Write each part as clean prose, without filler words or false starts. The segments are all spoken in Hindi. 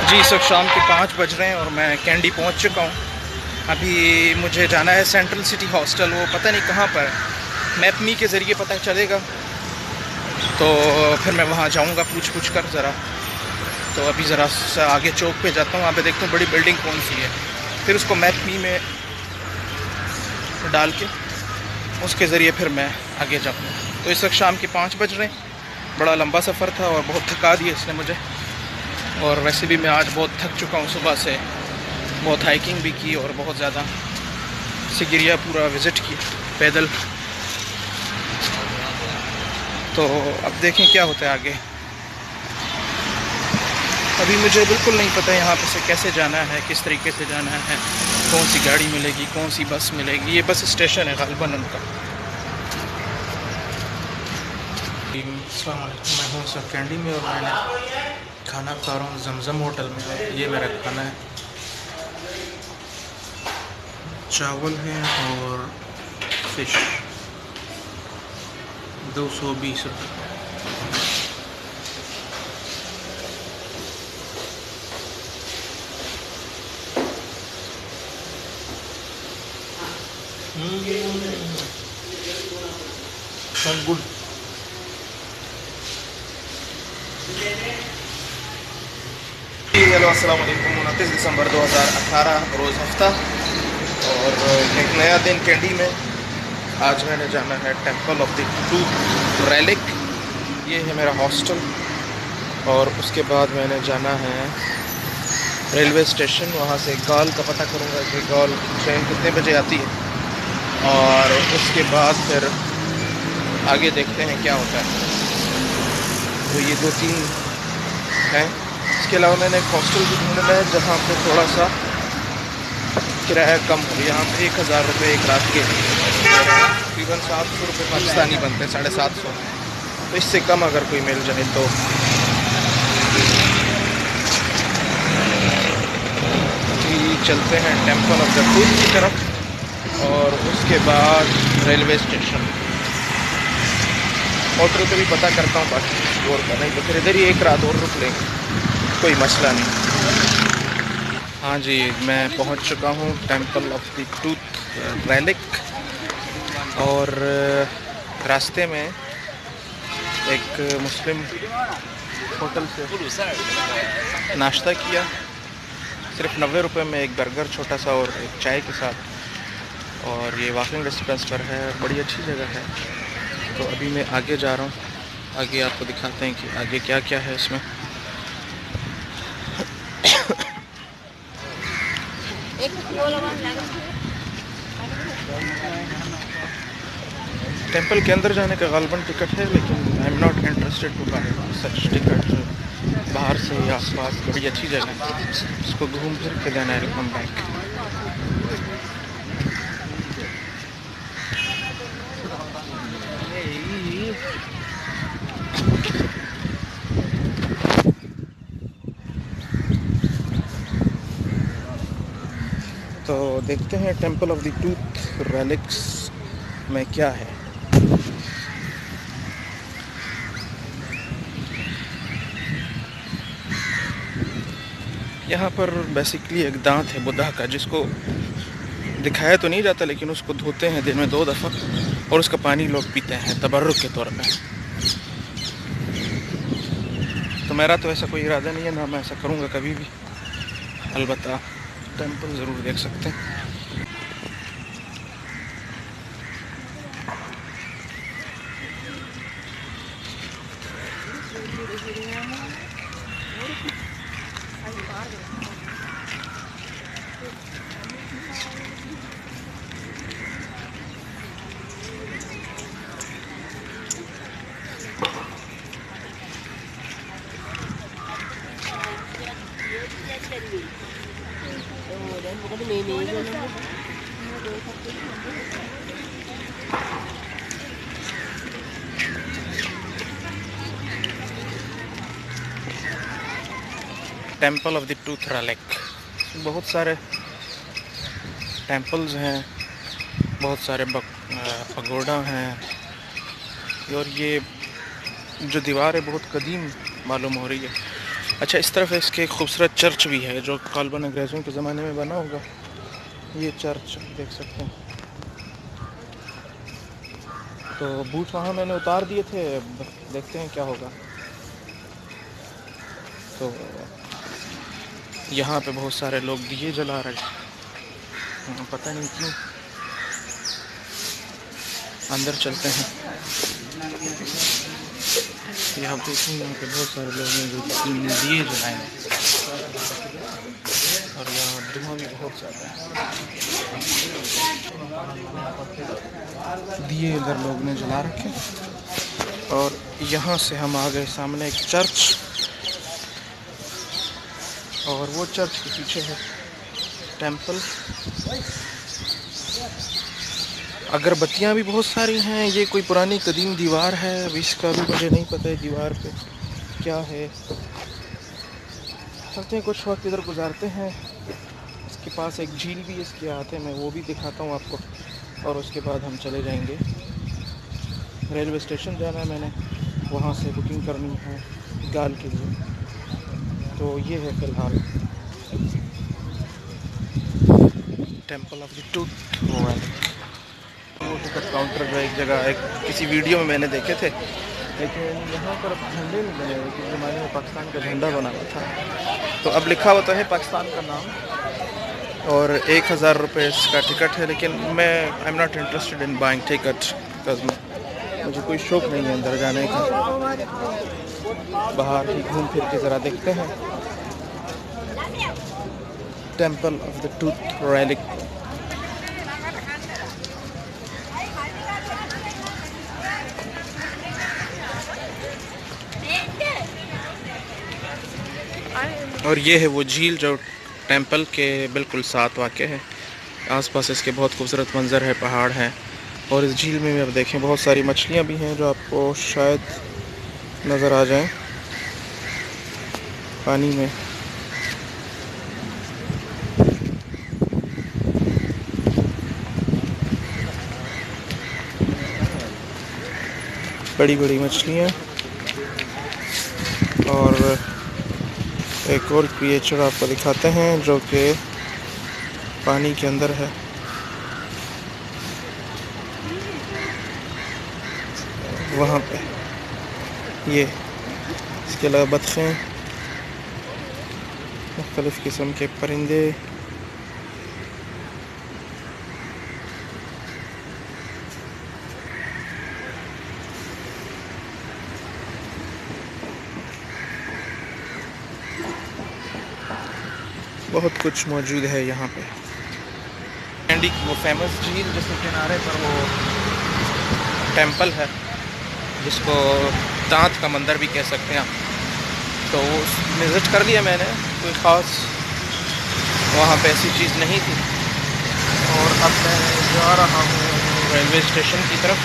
जी सब शाम के 5 बज रहे हैं और मैं कैंडी पहुंच चुका हूं। अभी मुझे जाना है सेंट्रल सिटी हॉस्टल, वो पता नहीं कहाँ पर है। मैप मी के ज़रिए पता चलेगा तो फिर मैं वहाँ जाऊँगा पूछ कर ज़रा। तो अभी ज़रा आगे चौक पे जाता हूँ, वहाँ पे देखता हूँ बड़ी बिल्डिंग कौन सी है, फिर उसको मैप मी में डाल के उसके ज़रिए फिर मैं आगे जाऊँगा। तो इस वक्त शाम के 5 बज रहे हैं। बड़ा लंबा सफ़र था और बहुत थका दिया इसने मुझे, और वैसे भी मैं आज बहुत थक चुका हूँ। सुबह से बहुत हाइकिंग भी की और बहुत ज़्यादा सिगिरिया पूरा विज़िट की पैदल। तो अब देखें क्या होता है आगे। अभी मुझे बिल्कुल नहीं पता यहाँ पे से कैसे जाना है, किस तरीके से जाना है, कौन सी गाड़ी मिलेगी, कौन सी बस मिलेगी। ये बस स्टेशन है गालिबन उनका। अस्सलाम वालेकुम, मैं हूँ सर कैंडी में और मैंने खाना खा रहा हूँ जमजम होटल में। ये मेरा खाना है, चावल है और फिश, 220 रुपये। गुड। हेलो अस्सलाम वालेकुम। 29 दिसंबर 2018 रोज़ हफ्ता और एक नया दिन कैंडी में। आज मैंने जाना है temple of the tooth relic, ये है मेरा हॉस्टल। और उसके बाद मैंने जाना है रेलवे स्टेशन, वहाँ से गाल का पता करूँगा कि गाल ट्रेन कितने बजे आती है, और उसके बाद फिर आगे देखते हैं क्या होता है। तो ये 2-3 हैं। इसके अलावा मैंने एक हॉस्टल भी ढूंढना है जहाँ पे थोड़ा सा किराया कम हो। यहाँ पे 1000 रुपये एक रात के, तकरीबन 700 रुपये पाकिस्तानी बनते हैं, 750। तो इससे कम अगर कोई मिल जाए तो। चलते हैं टेंपल ऑफ द टूथ की तरफ और उसके बाद रेलवे स्टेशन। होटल पे भी पता करता हूँ बाकी और का, नहीं तो फिर इधर ही एक रात और रुक लेंगे, कोई मसला नहीं। हाँ जी, मैं पहुँच चुका हूँ temple of the tooth relic. और रास्ते में एक मुस्लिम होटल से नाश्ता किया, सिर्फ 90 रुपये में एक बर्गर छोटा सा और एक चाय के साथ। और ये वॉकिंग डिस्टेंस पर है, बड़ी अच्छी जगह है। तो अभी मैं आगे जा रहा हूँ, आगे आपको दिखाते हैं कि आगे क्या क्या है इसमें। टेंपल के अंदर जाने का गालिबन टिकट है, लेकिन I am not interested to buy such ticket. बाहर से आसपास बड़ी अच्छी जगह है, इसको घूम फिर के देना है, कम बैक। तो देखते हैं temple of the tooth relics में क्या है। यहाँ पर बेसिकली एक दांत है बुद्धा का, जिसको दिखाया तो नहीं जाता, लेकिन उसको धोते हैं दिन में 2 दफ़ा और उसका पानी लोग पीते हैं तबर्रुक के तौर पे। तो मेरा तो ऐसा कोई इरादा नहीं है, ना मैं ऐसा करूँगा कभी भी। अलबत्ता टेंपल ज़रूर देख सकते हैं। Temple of the tooth relic, बहुत सारे टेंपल्स हैं, बहुत सारे पगोड़ा हैं। और ये जो दीवार है बहुत कदीम मालूम हो रही है, अच्छा, इस तरफ इसके एक खूबसूरत चर्च भी है जो काल्बन अंग्रेज़ों के ज़माने में बना होगा। ये चर्च देख सकते हैं। तो बूट वहाँ मैंने उतार दिए थे, अब देखते हैं क्या होगा। तो यहाँ पे बहुत सारे लोग दिए जला रहे हैं, पता नहीं क्यों। अंदर चलते हैं। यहाँ देखें, यहाँ पे बहुत सारे लोग हैं जो दिए जलाए हैं और यहाँ धुआं भी बहुत ज़्यादा है। दिए इधर लोग ने जला रखे और यहाँ से हम आ गए सामने एक चर्च, और वो चर्च के पीछे है टेंपल। अगरबत्तियाँ भी बहुत सारी हैं। ये कोई पुरानी कदीम दीवार है, अभी इसका भी मुझे नहीं पता है दीवार पे क्या है। चलते हैं, कुछ वक्त इधर गुजारते हैं। इसके पास एक झील भी इसके आते, मैं वो भी दिखाता हूँ आपको, और उसके बाद हम चले जाएंगे। रेलवे स्टेशन जाना है मैंने, वहाँ से बुकिंग करनी है गाल के लिए। तो ये है फ़िलहाल temple of the tooth valley. वो टिकट काउंटर जो एक जगह एक किसी वीडियो में मैंने देखे थे, लेकिन यहाँ पर झंडे नहीं बने हुए। किस ज़माने में पाकिस्तान का झंडा बना हुआ था, तो अब लिखा हुआ तो है पाकिस्तान का नाम, और 1000 रुपये इसका टिकट है। लेकिन मैं आई am not interested in buying ticket, because मुझे कोई शौक़ नहीं है अंदर जाने का। बाहर ही घूम फिर के ज़रा देखते हैं temple of the tooth relic. और ये है वो झील जो टेंपल के बिल्कुल साथ वाक़ है। आसपास इसके बहुत खूबसूरत मंज़र है, पहाड़ हैं, और इस झील में भी अब देखें बहुत सारी मछलियाँ भी हैं जो आपको शायद नज़र आ जाएं पानी में। बड़ी बड़ी मछलियाँ, और एक और क्रिएचर आपको दिखाते हैं जो कि पानी के अंदर है। वहाँ पे ये, इसके अलावा बतखें, मुख्तलिफ़ किस्म के परिंदे। बहुत कुछ मौजूद है यहाँ पे। कैंडी की वो फेमस झील जिसके किनारे पर वो टेंपल है, जिसको दांत का मंदिर भी कह सकते हैं आप, तो विज़िट कर लिया मैंने। कोई ख़ास वहाँ पे ऐसी चीज़ नहीं थी। और अब मैं जा रहा हूँ रेलवे स्टेशन की तरफ,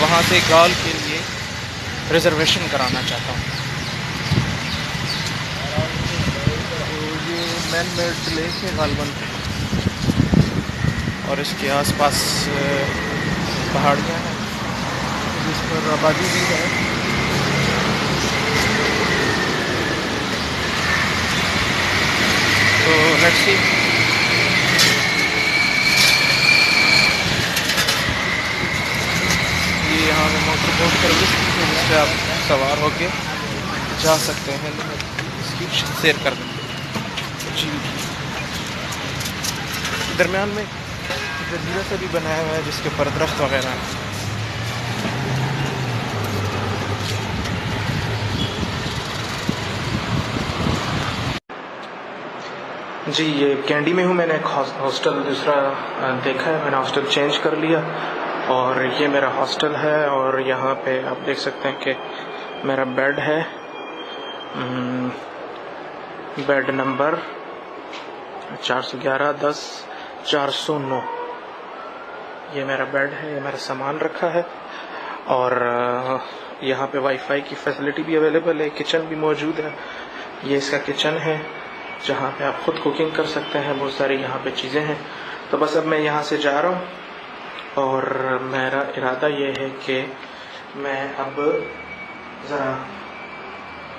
वहाँ से गाल के लिए रिज़र्वेशन कराना चाहता हूँ। मैन मेड लेक है गालबन, और इसके आसपास पहाड़ियाँ हैं जिस पर आबादी भी है। तो लेट्स सी। ये यहाँ पे मोटर बोट सर्विस है जिससे आप सवार होके जा सकते हैं। इसकी सैर कर झील की दरमियान में जजीरा से भी बनाया हुआ है जिसके ऊपर दरख्त वगैरह हैं। जी, ये कैंडी में हूँ। मैंने एक हॉस्टल दूसरा देखा है, मैंने हॉस्टल चेंज कर लिया, और ये मेरा हॉस्टल है। और यहाँ पे आप देख सकते हैं कि मेरा बेड है, बेड नंबर 411-10-409। ये मेरा बेड है, ये मेरा सामान रखा है, और यहाँ पे वाईफाई की फैसिलिटी भी अवेलेबल है। किचन भी मौजूद है, ये इसका किचन है जहाँ पे आप ख़ुद कुकिंग कर सकते हैं। बहुत सारी यहाँ पे चीज़ें हैं। तो बस अब मैं यहाँ से जा रहा हूँ, और मेरा इरादा ये है कि मैं अब ज़रा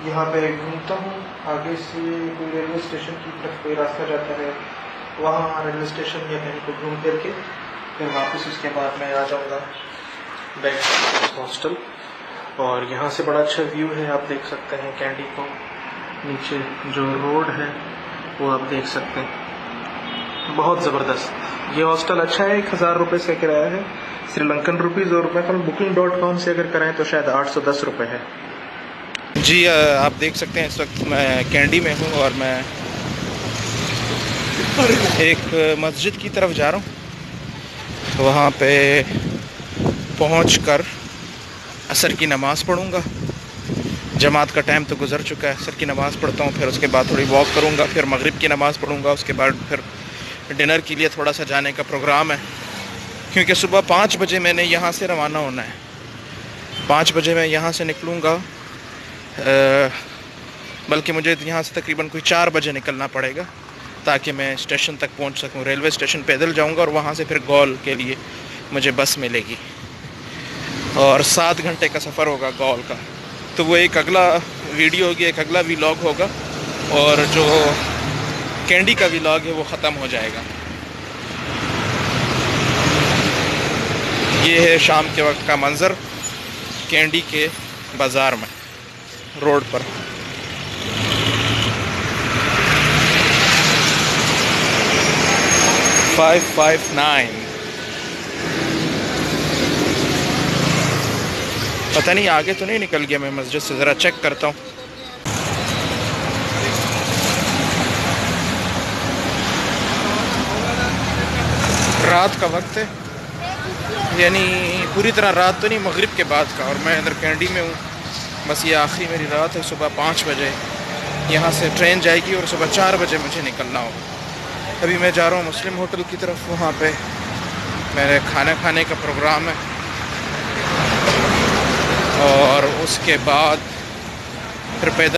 यहाँ पे घूमता हूँ। आगे से कोई रेलवे स्टेशन की तरफ कोई रास्ता जाता है, वहाँ रेलवे स्टेशन या कहीं पर घूम फिर के फिर वापस उसके बाद मैं आ जाऊँगा बैक हॉस्टल। और यहाँ से बड़ा अच्छा व्यू है, आप देख सकते हैं कैंडी को, नीचे जो रोड है वो आप देख सकते हैं, बहुत ज़बरदस्त। ये हॉस्टल अच्छा है, 1000 रुपये से किराया है, श्रीलंकन रुपीज़, और मैं booking.com से अगर कराएं तो शायद 810 रुपये है। जी आप देख सकते हैं इस वक्त मैं कैंडी में हूँ और मैं एक मस्जिद की तरफ जा रहा हूँ। वहाँ पे पहुँचकर असर की नमाज़ पढ़ूँगा। जमात का टाइम तो गुज़र चुका है, असर की नमाज़ पढ़ता हूँ, फिर उसके बाद थोड़ी वॉक करूँगा, फिर मगरिब की नमाज़ पढ़ूँगा। उसके बाद फिर डिनर के लिए थोड़ा सा जाने का प्रोग्राम है, क्योंकि सुबह 5 बजे मैंने यहाँ से रवाना होना है। 5 बजे मैं यहाँ से निकलूँगा, बल्कि मुझे यहाँ से तकरीबन कोई 4 बजे निकलना पड़ेगा ताकि मैं स्टेशन तक पहुँच सकूँ। रेलवे स्टेशन पैदल जाऊँगा और वहाँ से फिर गॉल के लिए मुझे बस मिलेगी और 7 घंटे का सफ़र होगा गॉल का। तो वो एक अगला वीडियो होगी, एक अगला व्लॉग होगा, और जो कैंडी का व्लॉग है वो ख़त्म हो जाएगा। ये है शाम के वक्त का मंज़र कैंडी के बाज़ार में, रोड पर। पता नहीं आगे तो नहीं निकल गया मैं मस्जिद से, ज़रा चेक करता हूँ। रात का वक्त है, यानी पूरी तरह रात तो नहीं, मगरिब के बाद का, और मैं इधर कैंडी में हूँ। बस ये आखिरी मेरी रात है। सुबह 5 बजे यहाँ से ट्रेन जाएगी और सुबह 4 बजे मुझे निकलना होगा। अभी मैं जा रहा हूँ मुस्लिम होटल की तरफ, वहाँ पे मेरे खाना खाने का प्रोग्राम है, और उसके बाद फिर पैदल